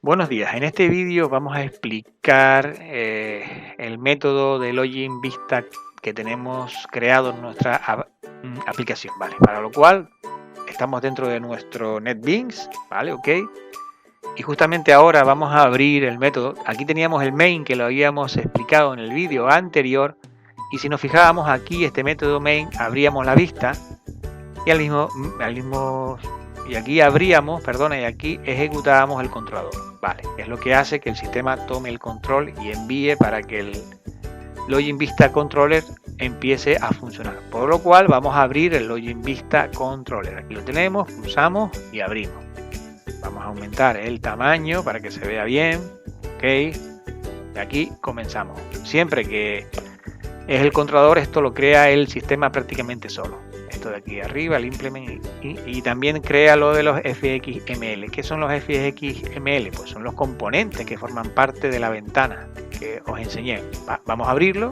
Buenos días, en este vídeo vamos a explicar el método de login vista que tenemos creado en nuestra aplicación, ¿vale? Para lo cual estamos dentro de nuestro NetBeans, ¿vale? Ok. Y justamente ahora vamos a abrir el método. Aquí teníamos el main que lo habíamos explicado en el vídeo anterior. Y si nos fijábamos aquí, este método main, abríamos la vista y aquí abríamos, perdona, y aquí ejecutábamos el controlador. Vale, es lo que hace que el sistema tome el control y envíe para que el Login Vista Controller empiece a funcionar. Por lo cual vamos a abrir el Login Vista Controller. Aquí lo tenemos, pulsamos y abrimos. Vamos a aumentar el tamaño para que se vea bien. Ok, y aquí comenzamos. Siempre que es el controlador, esto lo crea el sistema prácticamente solo. Esto de aquí arriba, el implement, y también crea lo de los FXML. ¿Qué son los FXML? Pues son los componentes que forman parte de la ventana que os enseñé. Vamos a abrirlo,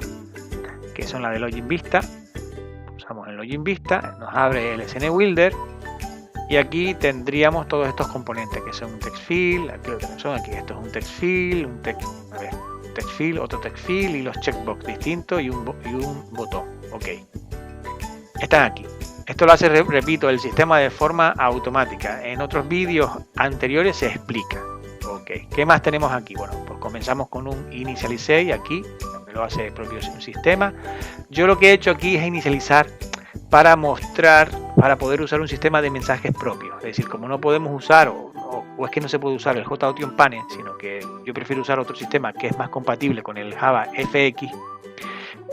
que son la de Login Vista. Pulsamos en Login Vista, nos abre el SN Builder y aquí tendríamos todos estos componentes que son un text field. Aquí lo tenemos, aquí esto es un text field, text field, otro text field y los checkbox distintos y un botón. Ok, están aquí. Esto lo hace, repito, el sistema de forma automática. En otros vídeos anteriores se explica. Ok, ¿qué más tenemos aquí? Bueno, pues comenzamos con un initialize y aquí me lo hace el propio sistema. Yo lo que he hecho aquí es inicializar para mostrar, para poder usar un sistema de mensajes propios. Es decir, como no podemos usar o es que no se puede usar el JAuthIon Panel, sino que yo prefiero usar otro sistema que es más compatible con el Java FX,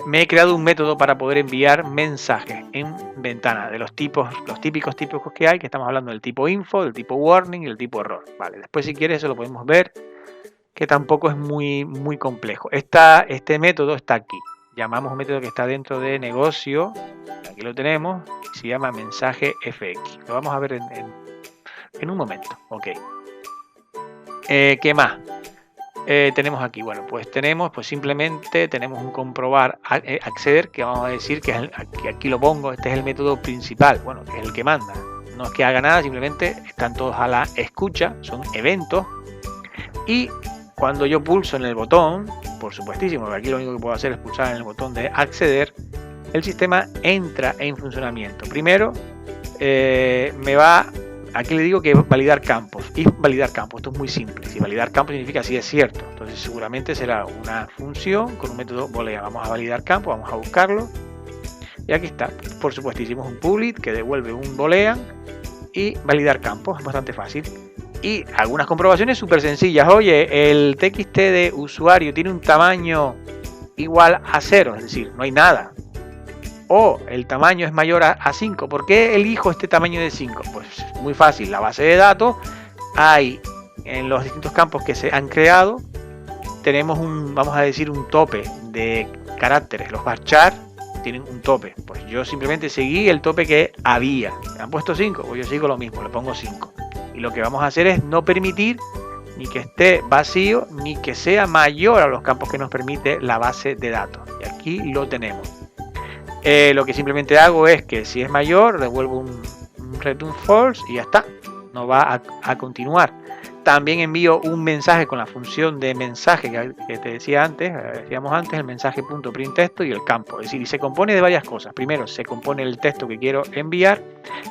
me he creado un método para poder enviar mensajes en ventana de los típicos que hay, que estamos hablando del tipo info, del tipo warning y del tipo error. Vale, después si quieres eso lo podemos ver, que tampoco es muy complejo. Este método está aquí. Llamamos un método que está dentro de negocio, aquí lo tenemos, y se llama mensaje FX. Lo vamos a ver en un momento. Ok. ¿Qué más? Tenemos aquí, bueno, pues simplemente tenemos un comprobar acceder, que vamos a decir que aquí lo pongo, este es el método principal, bueno, que es el que manda. No es que haga nada, simplemente están todos a la escucha, son eventos. Y cuando yo pulso en el botón, por supuestísimo, porque aquí lo único que puedo hacer es pulsar en el botón de acceder, el sistema entra en funcionamiento. Primero me va, aquí le digo que validar campos. Y validar campos, esto es muy simple. Si validar campos significa si es cierto, entonces seguramente será una función con un método boolean. Vamos a validar campo, vamos a buscarlo. Y aquí está, por supuestísimo, es un public que devuelve un boolean y validar campos, es bastante fácil. Y algunas comprobaciones súper sencillas. Oye, el TXT de usuario tiene un tamaño igual a 0, es decir, no hay nada. O el tamaño es mayor a 5. ¿Por qué elijo este tamaño de 5? Pues muy fácil, la base de datos hay en los distintos campos que se han creado, tenemos vamos a decir, un tope de caracteres. Los varchar tienen un tope. Pues yo simplemente seguí el tope que había. ¿Me han puesto 5? Pues yo sigo lo mismo, le pongo 5. Y lo que vamos a hacer es no permitir ni que esté vacío ni que sea mayor a los campos que nos permite la base de datos. Y aquí lo tenemos. Lo que simplemente hago es que si es mayor devuelvo un return false y ya está, no va a continuar. También envío un mensaje con la función de mensaje que te decía antes, el mensaje .print texto y el campo. Es decir, se compone de varias cosas. Primero se compone el texto que quiero enviar,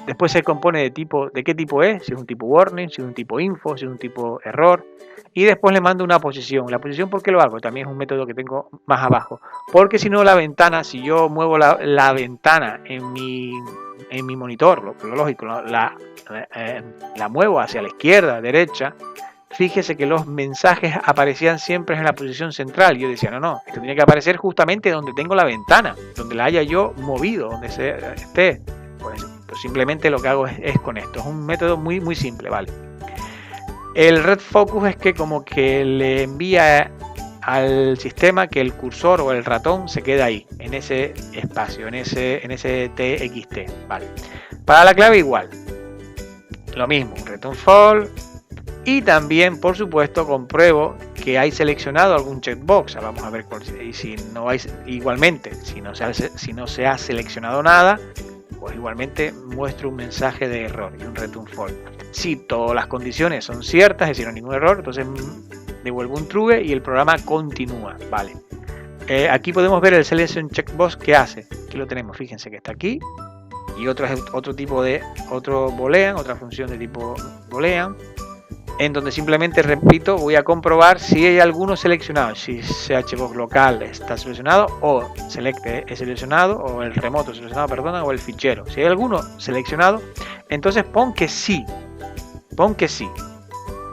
después se compone de qué tipo es, si es un tipo warning, si es un tipo info, si es un tipo error. Y después le mando una posición. La posición, ¿por qué lo hago? También es un método que tengo más abajo. Porque si no, la ventana, si yo muevo la ventana en mi monitor, lo lógico, la muevo hacia la izquierda, derecha, fíjese que los mensajes aparecían siempre en la posición central. Yo decía, no, esto tiene que aparecer justamente donde tengo la ventana, donde la haya yo movido, donde esté. Pues simplemente lo que hago es con esto. Es un método muy simple, ¿vale? El red focus es que como que le envía al sistema que el cursor o el ratón se queda ahí, en ese espacio, en ese TXT, ¿vale? Para la clave igual, lo mismo, return false, y también, por supuesto, compruebo que hay seleccionado algún checkbox. Vamos a ver si no hay, igualmente, si no se ha seleccionado nada, pues igualmente muestra un mensaje de error y un return false. Si todas las condiciones son ciertas, es decir, no hay ningún error, entonces devuelvo un true y el programa continúa, ¿vale? Aquí podemos ver el selection checkbox que hace. Aquí lo tenemos, fíjense que está aquí. Y otro tipo de boolean, otra función de tipo boolean, en donde simplemente, repito, voy a comprobar si hay alguno seleccionado, si chbox local está seleccionado, o select es seleccionado, o el remoto seleccionado, perdona, o el fichero. Si hay alguno seleccionado, entonces pon que sí,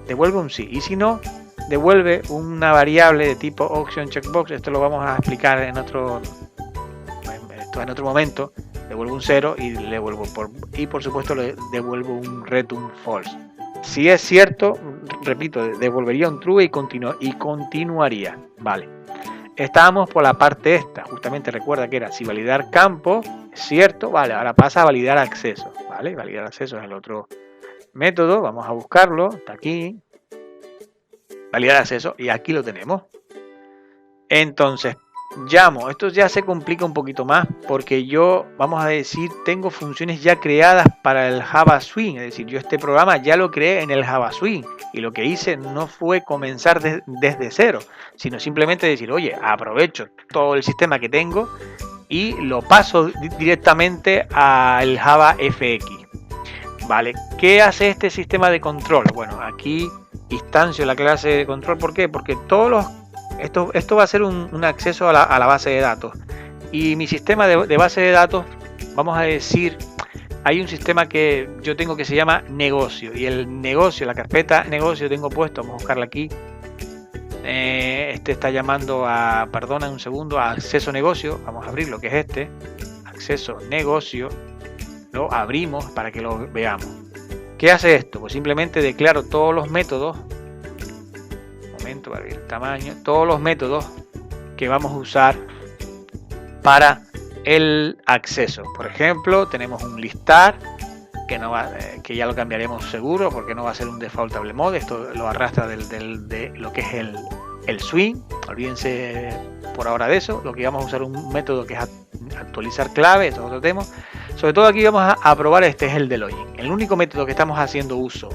devuelve un sí, y si no, devuelve una variable de tipo option checkbox. Esto lo vamos a explicar en otro momento. Devuelvo un 0 y le devuelvo por supuesto le devuelvo un return false. Si es cierto, repito, devolvería un true y continuaría. Vale. Estábamos por la parte esta, justamente recuerda que era si validar campo es cierto, vale, ahora pasa a validar acceso, vale, validar acceso es el otro método, vamos a buscarlo, está aquí, validar acceso y aquí lo tenemos. Entonces, llamo, esto ya se complica un poquito más porque yo, vamos a decir, tengo funciones ya creadas para el Java Swing, es decir, yo este programa ya lo creé en el Java Swing y lo que hice no fue comenzar desde cero, sino simplemente decir, oye, aprovecho todo el sistema que tengo y lo paso directamente al Java FX. Vale, ¿qué hace este sistema de control? Bueno, aquí instancio la clase de control, ¿por qué? Porque esto va a ser un acceso a la base de datos y mi sistema de base de datos, vamos a decir, hay un sistema que yo tengo que se llama negocio y el negocio, la carpeta negocio tengo puesto, vamos a buscarla aquí, este está llamando a, perdona un segundo, a acceso negocio, vamos a abrir lo que es este, acceso negocio, lo abrimos para que lo veamos. ¿Qué hace esto? Pues simplemente declaro todos los métodos, para ver el tamaño, todos los métodos que vamos a usar para el acceso. Por ejemplo, tenemos un listar que ya lo cambiaremos seguro porque no va a ser un defaultable mode, esto lo arrastra de lo que es el swing, olvídense por ahora de eso. Lo que vamos a usar un método que es actualizar clave, esto es otro tema. Sobre todo aquí vamos a probar este es el de login, el único método que estamos haciendo uso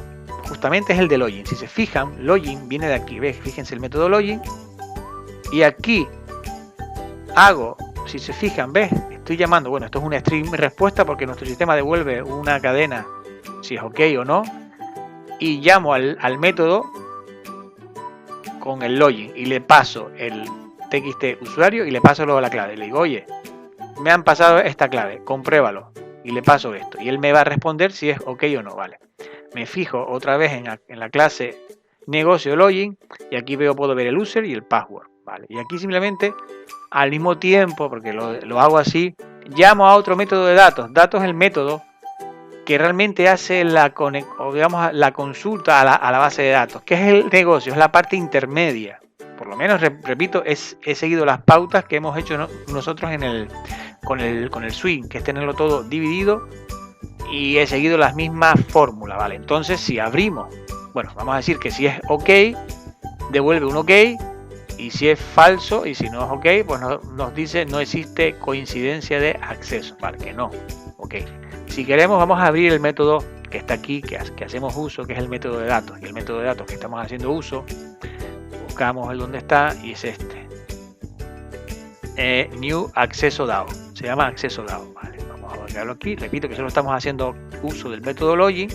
justamente es el de login. Si se fijan, login viene de aquí, ¿ves? Fíjense el método login y aquí hago, si se fijan, ¿ves? Estoy llamando, bueno, esto es una string respuesta porque nuestro sistema devuelve una cadena si es ok o no y llamo al método con el login y le paso el txt usuario y le paso luego la clave, le digo, oye, me han pasado esta clave, compruébalo y le paso esto y él me va a responder si es ok o no, vale. Me fijo otra vez en la clase negocio login y aquí puedo ver el user y el password, ¿vale? Y aquí simplemente al mismo tiempo, porque lo hago así, llamo a otro método de datos. Datos es el método que realmente hace la consulta a la base de datos. ¿Qué es el negocio? Es la parte intermedia. Por lo menos, repito, he seguido las pautas que hemos hecho nosotros con el swing, que es tenerlo todo dividido. Y he seguido las mismas fórmulas, ¿vale? Entonces, si abrimos, bueno, vamos a decir que si es ok, devuelve un ok, y si es falso, y si no es ok, pues nos dice no existe coincidencia de acceso, ¿vale? Que no, ok. Si queremos, vamos a abrir el método que está aquí, que hacemos uso, que es el método de datos, y el método de datos que estamos haciendo uso, buscamos el donde está, y es este. New acceso DAO, se llama acceso DAO, ¿vale? Aquí, repito que solo estamos haciendo uso del método login.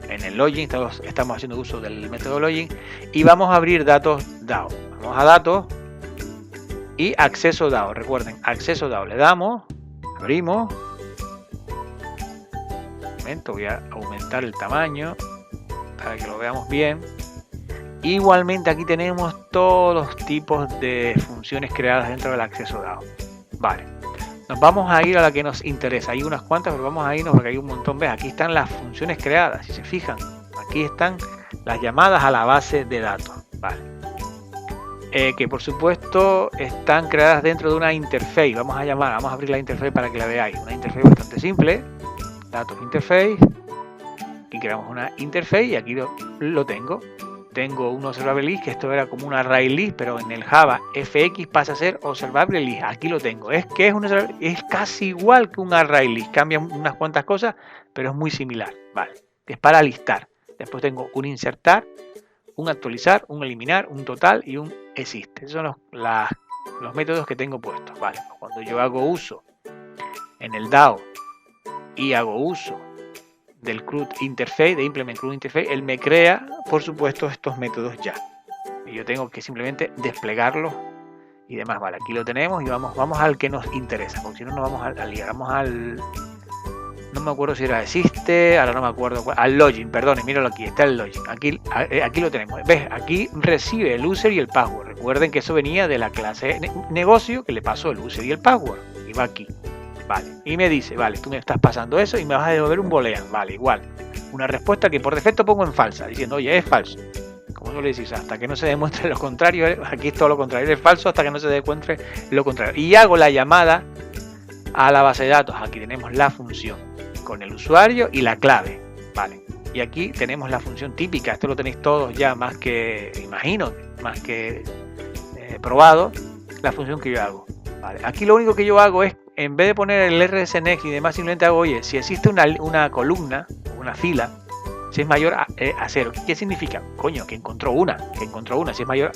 En el login estamos haciendo uso del método login y vamos a abrir datos DAO. Vamos a datos y acceso DAO. Recuerden, acceso DAO le damos, abrimos. Un momento, voy a aumentar el tamaño para que lo veamos bien. Igualmente aquí tenemos todos los tipos de funciones creadas dentro del acceso DAO. Vale. Nos vamos a ir a la que nos interesa. Hay unas cuantas, pero vamos a irnos porque hay un montón. ¿Ves? Aquí están las funciones creadas. Si se fijan, aquí están las llamadas a la base de datos. Vale. Que por supuesto están creadas dentro de una interface. Vamos a abrir la interface para que la veáis. Una interface bastante simple. Datos interface. Aquí creamos una interface y aquí lo tengo. tengo un observable list, que esto era como un array list, pero en el Java fx pasa a ser observable list. Aquí lo tengo. Es casi igual que un array list. Cambian unas cuantas cosas, pero es muy similar. Vale. Es para listar. Después tengo un insertar, un actualizar, un eliminar, un total y un existe. Esos son los métodos que tengo puestos. Vale. Cuando yo hago uso en el DAO y hago uso del CRUD Interface, de Implement CRUD Interface, él me crea, por supuesto, estos métodos ya. Y yo tengo que simplemente desplegarlos y demás. Vale, aquí lo tenemos y vamos al que nos interesa, porque si no nos vamos vamos al... No me acuerdo si era existe, ahora no me acuerdo, al login, perdón, míralo aquí, está el login. Aquí lo tenemos. ¿Ves? Aquí recibe el user y el password. Recuerden que eso venía de la clase negocio que le pasó el user y el password. Y va aquí. Vale, y me dice, vale, tú me estás pasando eso y me vas a devolver un boolean. Vale, igual. Una respuesta que por defecto pongo en falsa, diciendo, oye, es falso. Como tú le dices, hasta que no se demuestre lo contrario, aquí es todo lo contrario, es falso hasta que no se demuestre lo contrario. Y hago la llamada a la base de datos. Aquí tenemos la función con el usuario y la clave. Vale, y aquí tenemos la función típica. Esto lo tenéis todos ya más que, imagino, más que probado, la función que yo hago. Vale, aquí lo único que yo hago es, en vez de poner el rsnext y demás, simplemente hago, oye, si existe una columna, una fila, si es mayor a 0, ¿qué significa? Coño, que encontró una, si es mayor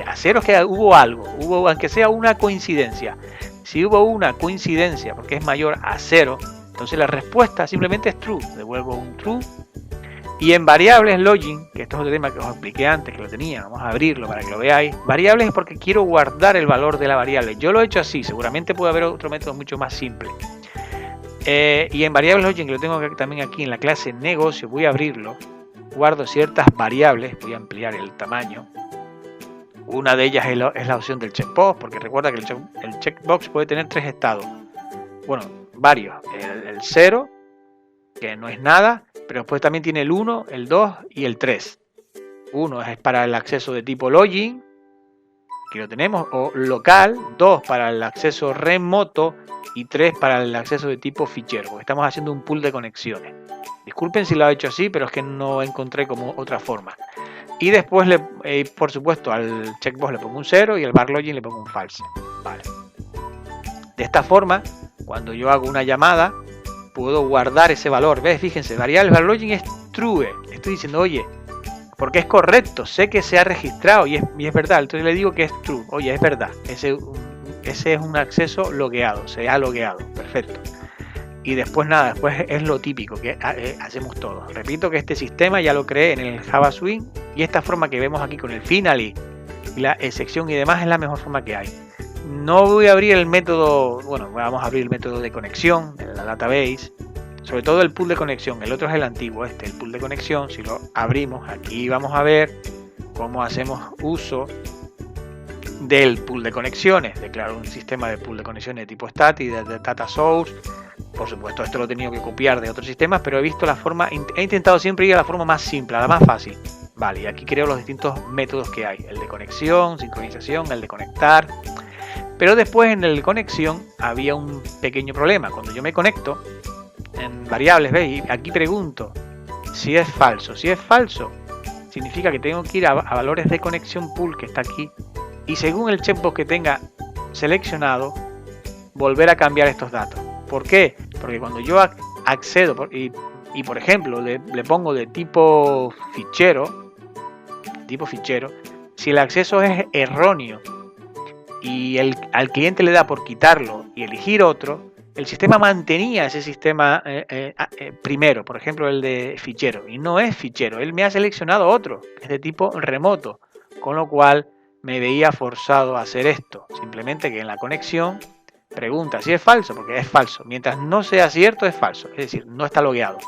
a 0 es que hubo algo, hubo aunque sea una coincidencia. Si hubo una coincidencia porque es mayor a 0, entonces la respuesta simplemente es true, devuelvo un true. Y en variables login, que esto es otro tema que os expliqué antes, que lo tenía, vamos a abrirlo para que lo veáis. Variables es porque quiero guardar el valor de la variable. Yo lo he hecho así, seguramente puede haber otro método mucho más simple. Y en variables login, que lo tengo también aquí en la clase negocio, voy a abrirlo. Guardo ciertas variables, voy a ampliar el tamaño. Una de ellas es la opción del checkbox, porque recuerda que el checkbox puede tener 3 estados. Bueno, varios. El 0, que no es nada, pero después también tiene el 1, el 2 y el 3. 1 es para el acceso de tipo login, que lo tenemos, o local, 2 para el acceso remoto y 3 para el acceso de tipo fichero, porque estamos haciendo un pool de conexiones. Disculpen si lo he hecho así, pero es que no encontré como otra forma. Y después, por supuesto, al checkbox le pongo un 0 y al bar login le pongo un false. Vale. De esta forma, cuando yo hago una llamada, puedo guardar ese valor. ¿Ves? Fíjense, variable bar login es true. Estoy diciendo, oye, porque es correcto, sé que se ha registrado y es verdad. Entonces le digo que es true. Oye, es verdad. Ese es un acceso logueado, se ha logueado. Perfecto. Y después nada, después es lo típico que hacemos todos. Repito que este sistema ya lo creé en el Java Swing y esta forma que vemos aquí con el finally y la excepción y demás es la mejor forma que hay. No voy a abrir el método, bueno, vamos a abrir el método de conexión en la database, sobre todo el pool de conexión. El otro es el antiguo, el pool de conexión. Si lo abrimos, aquí vamos a ver cómo hacemos uso del pool de conexiones. Declaro un sistema de pool de conexiones de tipo static, de data source. Por supuesto, esto lo he tenido que copiar de otros sistemas, pero he visto la forma, he intentado siempre ir a la forma más simple, a la más fácil. Vale, y aquí creo los distintos métodos que hay. El de conexión, sincronización, el de conectar. Pero después en el de conexión había un pequeño problema. Cuando yo me conecto en variables, ¿veis? Aquí pregunto si es falso. Si es falso, significa que tengo que ir a valores de conexión pool, que está aquí. Y según el checkbox que tenga seleccionado, volver a cambiar estos datos. ¿Por qué? Porque cuando yo accedo y por ejemplo le pongo de tipo fichero, si el acceso es erróneo y al cliente le da por quitarlo y elegir otro, el sistema mantenía ese sistema primero, por ejemplo el de fichero, y no es fichero, él me ha seleccionado otro, que es de tipo remoto, con lo cual me veía forzado a hacer esto, simplemente que en la conexión pregunta si es falso, porque es falso. Mientras no sea cierto, es falso. Es decir, no está logueado.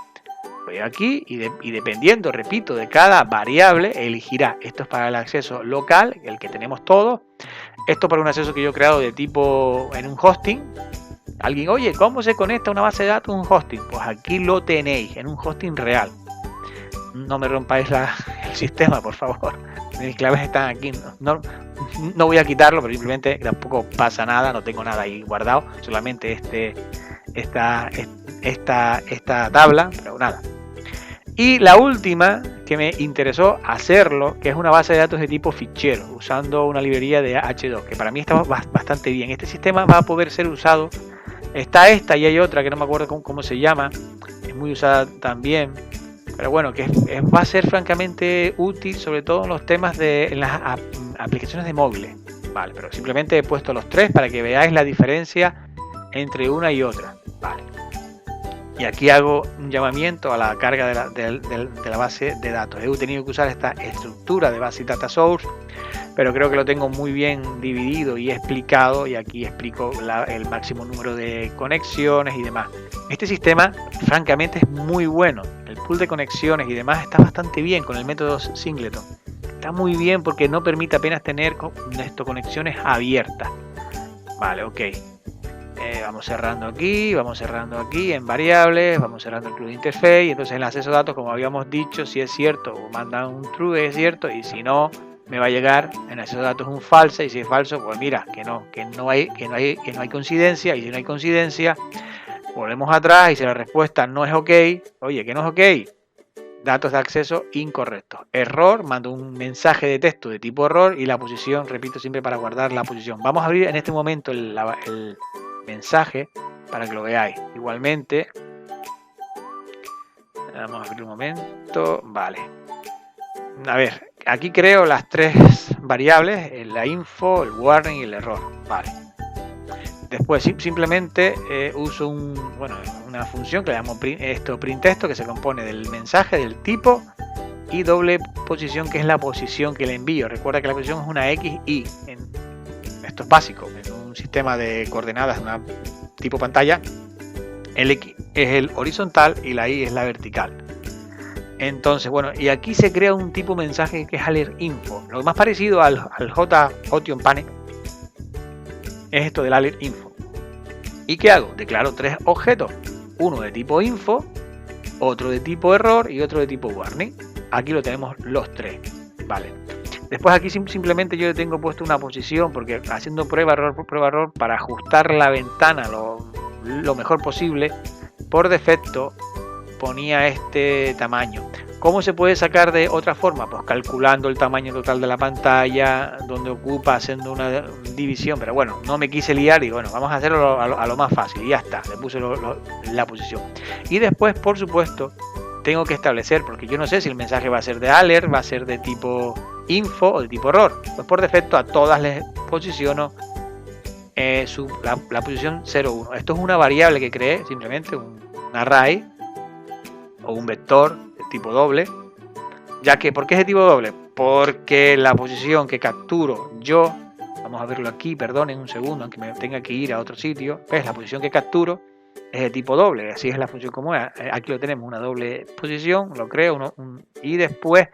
Voy aquí y dependiendo, repito, de cada variable, elegirá. Esto es para el acceso local, el que tenemos todos. Esto para un acceso que yo he creado de tipo en un hosting. Alguien, oye, ¿cómo se conecta una base de datos a un hosting? Pues aquí lo tenéis, en un hosting real. No me rompáis el sistema, por favor. Mis claves están aquí. No voy a quitarlo, pero simplemente tampoco pasa nada. No tengo nada ahí guardado. Solamente esta tabla, pero nada. Y la última, que me interesó hacerlo, que es una base de datos de tipo fichero, usando una librería de H2, que para mí está bastante bien. Este sistema va a poder ser usado. Está esta y hay otra que no me acuerdo cómo se llama, es muy usada también, pero bueno, que va a ser francamente útil, sobre todo en los temas en las aplicaciones de móviles. Vale, pero simplemente he puesto los tres para que veáis la diferencia entre una y otra. Vale. Y aquí hago un llamamiento a la carga de la base de datos. He tenido que usar esta estructura de Basic Data Source, pero creo que lo tengo muy bien dividido y explicado, y aquí explico el máximo número de conexiones y demás. Este sistema francamente es muy bueno. El pool de conexiones y demás está bastante bien con el método Singleton. Está muy bien porque no permite apenas tener conexiones abiertas. Vale, ok. Vamos cerrando aquí en variables, vamos cerrando el club de interface, y entonces en el acceso a datos, como habíamos dicho, si es cierto, manda un true, es cierto, y si no, me va a llegar en acceso a datos un false, y si es falso, pues mira, que no hay coincidencia, y si no hay coincidencia, volvemos atrás, y si la respuesta no es ok, oye, que no es ok, datos de acceso incorrectos, error, mando un mensaje de texto de tipo error, y la posición, repito siempre para guardar la posición. Vamos a abrir en este momento el mensaje para que lo veáis. Igualmente, vamos a abrir un momento. Vale, a ver, aquí creo las tres variables, la info, el warning y el error. Vale, después simplemente uso una función que le llamo print texto, que se compone del mensaje, del tipo y doble posición, que es la posición que le envío. Recuerda que la posición es una X, Y. Esto es básico en un sistema de coordenadas tipo pantalla. El X es el horizontal y la Y es la vertical. Entonces, bueno, y aquí se crea un tipo mensaje que es alert info. Lo más parecido al Hotion Pane es esto del alert info. ¿Y qué hago? Declaro tres objetos, uno de tipo info, otro de tipo error y otro de tipo warning. Aquí lo tenemos los tres. Vale. Después aquí simplemente yo le tengo puesto una posición, porque haciendo prueba error para ajustar la ventana lo mejor posible, por defecto ponía este tamaño. ¿Cómo se puede sacar de otra forma? Pues calculando el tamaño total de la pantalla, donde ocupa, haciendo una división, pero bueno, no me quise liar y bueno, vamos a hacerlo a lo más fácil y ya está, le puse la posición. Y después, por supuesto, tengo que establecer, porque yo no sé si el mensaje va a ser de alert, va a ser de tipo info o de tipo error. Pues por defecto a todas les posiciono la posición 0,1. Esto es una variable que creé, simplemente un array o un vector de tipo doble, ya que, ¿por qué es de tipo doble? Porque la posición que capturo yo, vamos a verlo aquí, perdonen un segundo, aunque me tenga que ir a otro sitio, ¿ves? La posición que capturo es de tipo doble, así es la función como es. Aquí lo tenemos, una doble posición, lo creo, y después,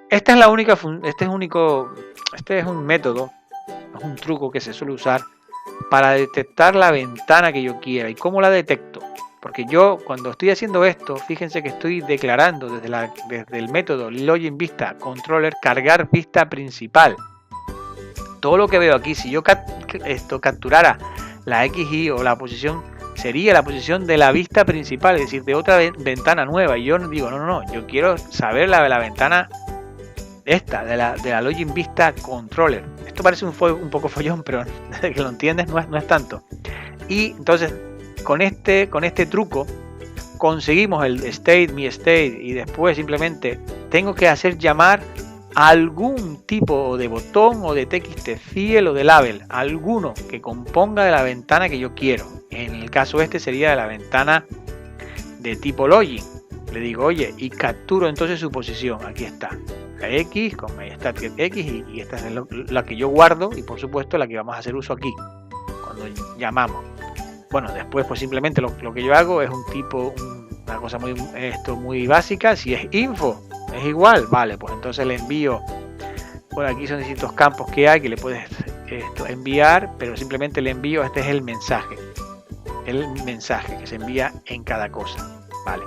esta es la única, este es un método, es un truco que se suele usar para detectar la ventana que yo quiera. ¿Y cómo la detecto? Porque yo cuando estoy haciendo esto, fíjense que estoy declarando desde el método login vista controller cargar vista principal. Todo lo que veo aquí, si yo capturara la XY o la posición, sería la posición de la vista principal, es decir, de otra ventana nueva. Y yo digo, no, yo quiero saber la de la ventana esta, de la login vista controller. Esto parece un poco follón, pero desde que lo entiendes no es tanto. Y entonces con este truco conseguimos el state, mi state, y después simplemente tengo que hacer llamar a algún tipo de botón o de txtfield o de label, alguno que componga de la ventana que yo quiero. En el caso este sería de la ventana de tipo login. Le digo, oye, y capturo entonces su posición. Aquí está, la X con MyStatGetX, y esta es la que yo guardo, y por supuesto la que vamos a hacer uso aquí cuando llamamos. Bueno, después pues simplemente lo que yo hago es una cosa muy básica. Si es info, es igual, vale, pues entonces le envío. Bueno, aquí son distintos campos que hay que le puedes enviar, pero simplemente le envío, este es el mensaje que se envía en cada cosa, vale.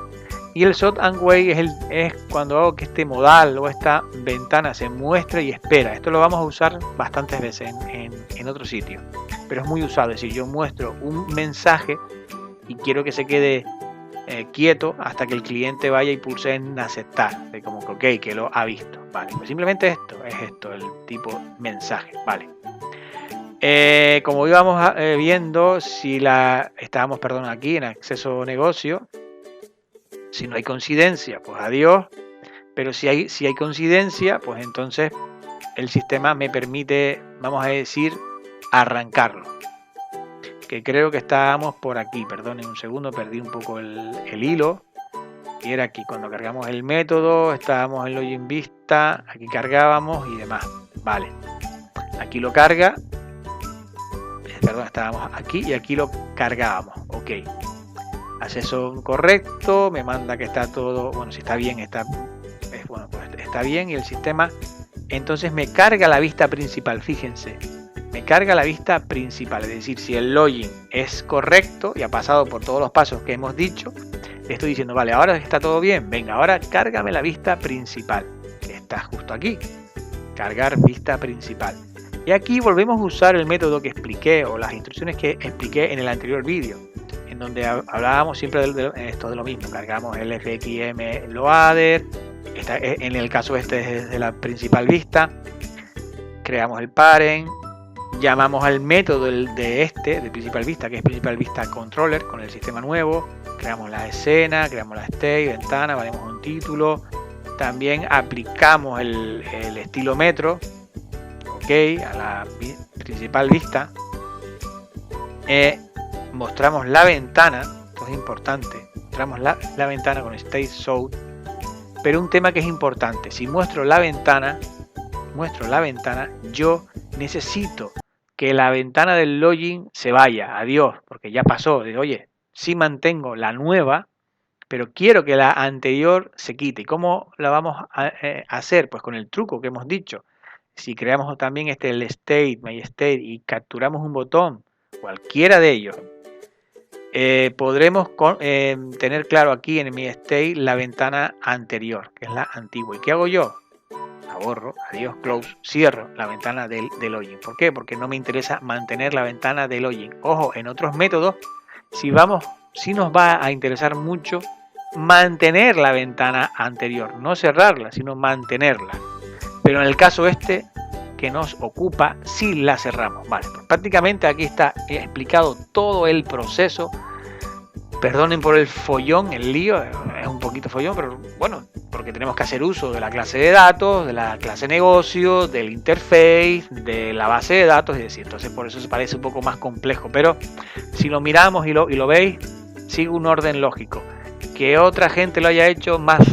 Y el shot and wait es cuando hago que este modal o esta ventana se muestre y espera. Esto lo vamos a usar bastantes veces en otro sitio, pero es muy usado. Es decir, yo muestro un mensaje y quiero que se quede quieto hasta que el cliente vaya y pulse en aceptar, de como que ok, que lo ha visto, vale, pues simplemente esto, es esto, el tipo mensaje, vale. Como íbamos viendo, si estábamos, perdón, aquí en acceso negocio, si no hay coincidencia, pues adiós, pero si hay coincidencia, pues entonces el sistema me permite, vamos a decir, arrancarlo. Que creo que estábamos por aquí, perdonen un segundo, perdí un poco el hilo, y era aquí, cuando cargamos el método, estábamos en Login Vista, aquí cargábamos y demás, vale, aquí lo carga, perdón, estábamos aquí y aquí lo cargábamos, ok, acceso correcto, me manda que está todo, bueno, si está bien, bueno, pues está bien, y el sistema entonces me carga la vista principal, fíjense, me carga la vista principal, es decir, si el login es correcto y ha pasado por todos los pasos que hemos dicho, le estoy diciendo, vale, ahora está todo bien, venga, ahora cárgame la vista principal, que está justo aquí, cargar vista principal. Y aquí volvemos a usar el método que expliqué o las instrucciones que expliqué en el anterior vídeo, en donde hablábamos siempre de lo mismo, cargamos el FXM Loader, en el caso este es de la principal vista, creamos el parent, llamamos al método de principal vista, que es principal vista controller con el sistema nuevo, creamos la escena, creamos la state, ventana, valemos un título, también aplicamos el estilo metro, ok, a la principal vista, mostramos la ventana, esto es importante, mostramos la ventana con state show, pero un tema que es importante, si muestro la ventana, yo necesito que la ventana del login se vaya, adiós, porque ya pasó, oye, sí mantengo la nueva, pero quiero que la anterior se quite. ¿Y cómo la vamos a hacer? Pues con el truco que hemos dicho. Si creamos también el state, my state, y capturamos un botón, cualquiera de ellos, podremos tener claro aquí en mi state la ventana anterior, que es la antigua. ¿Y qué hago yo? La borro, adiós, close, cierro la ventana del login. ¿Por qué? Porque no me interesa mantener la ventana del login. Ojo, en otros métodos, si nos va a interesar mucho mantener la ventana anterior, no cerrarla, sino mantenerla. Pero en el caso que nos ocupa, sí la cerramos. Vale, pues prácticamente aquí está explicado todo el proceso. Perdonen por el follón, el lío, es un poquito follón, pero bueno, porque tenemos que hacer uso de la clase de datos, de la clase negocio, del interface, de la base de datos, es decir, entonces por eso se parece un poco más complejo, pero si lo miramos y lo veis, sigue un orden lógico. ¿Que otra gente lo haya hecho más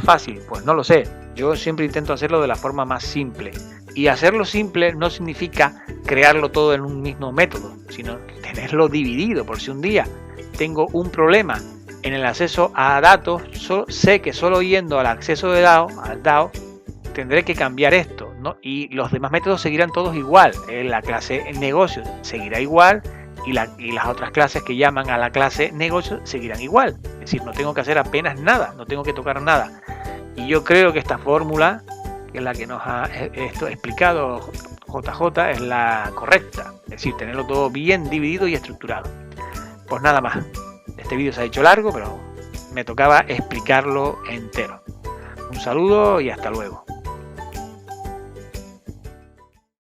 fácil? Pues no lo sé, yo siempre intento hacerlo de la forma más simple, y hacerlo simple no significa crearlo todo en un mismo método, sino tenerlo dividido, por si un día tengo un problema en el acceso a datos, sé que solo yendo al acceso de al DAO, tendré que cambiar esto, ¿no? Y los demás métodos seguirán todos igual. La clase negocio seguirá igual y las otras clases que llaman a la clase negocio seguirán igual. Es decir, no tengo que hacer apenas nada, no tengo que tocar nada. Y yo creo que esta fórmula, que es la que nos ha explicado JJ, es la correcta. Es decir, tenerlo todo bien dividido y estructurado. Pues nada más, este vídeo se ha hecho largo, pero me tocaba explicarlo entero. Un saludo y hasta luego.